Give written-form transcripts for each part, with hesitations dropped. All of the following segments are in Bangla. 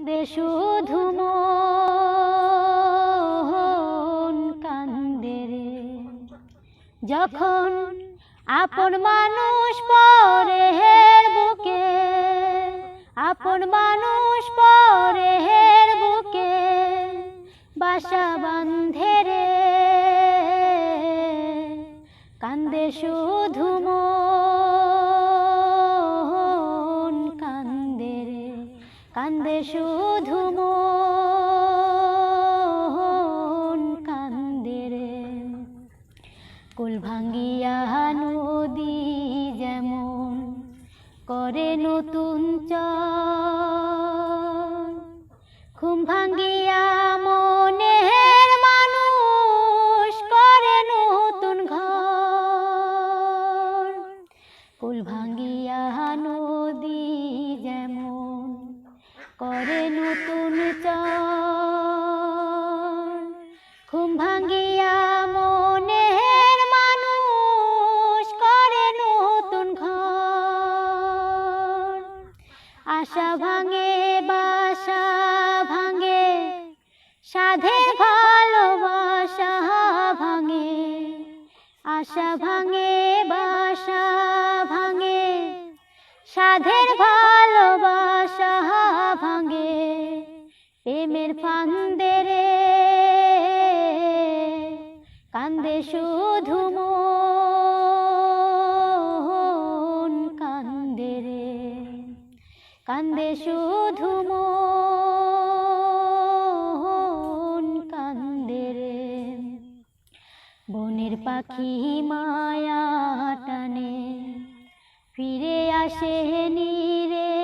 শুধু মন কান্দে রে, যখন আপন মানুষ পরের বুকে, আপন মানুষ পরের বুকে বাসা বাঁধে রে, কান্দে শুধু মন কান্দে রে, কান্দে শুধু মন কান্দে রে। কুল ভাঙ্গিয়া নদী যেমন করে নতুন চর, ঘুম ভাঙ্গিয়া মনের মানুষ করে নতুন ঘর। কুল ভাঙ্গিয়া নদী যেমন করে নতুন চর, ঘুম ভাঙ্গিয়া মনের মানুষ করে নতুন ঘর। আশা ভাঙে বাসা ভাঙে, সাধের ভালোবাসা ভাঙে, আশা ভাঙে বাসা ভাঙে, সাধের ভালোবাসা ভাঙে, প্রেমের ফান্দে রে, কান্দে শুধু মন কান্দে রে, কান্দে শুধু মন কান্দে রে। বনের পাখি মায়া টানে ফিরে আসেনি রে,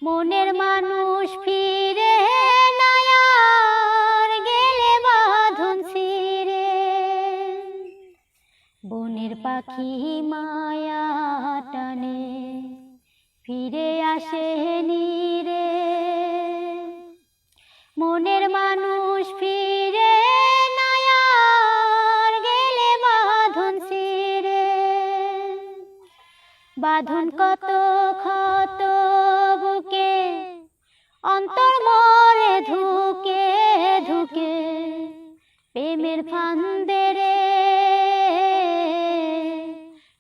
মনের মানুষ ফিরে নায়ার গেলে বাঁধন ছিঁড়ে। বনের পাখি মায়া টানে ফিরে আসেনি রে, মনের মানুষ ফিরে নায়ার গেলে বাঁধন ছিঁড়ে। বাঁধন কত ক্ষত বুকে, অন্তর মরে ধুকে ধুকে, প্রেমের ফান্দে রে,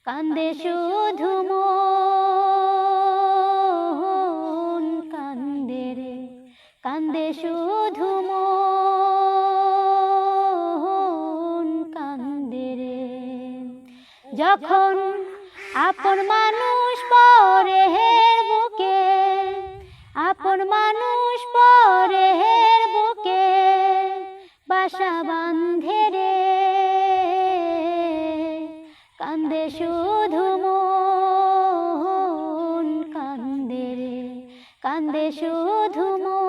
কান্দে শুধু মন কান্দে রে, কান্দে শুধু মন কান্দে রে। যখন আপন মানুষ পরের বুকে, আপন মানুষ পরের বুকে বাসা বাঁধে রে, কান্দে শুধু মন কান্দে রে, কান্দে শুধু মন।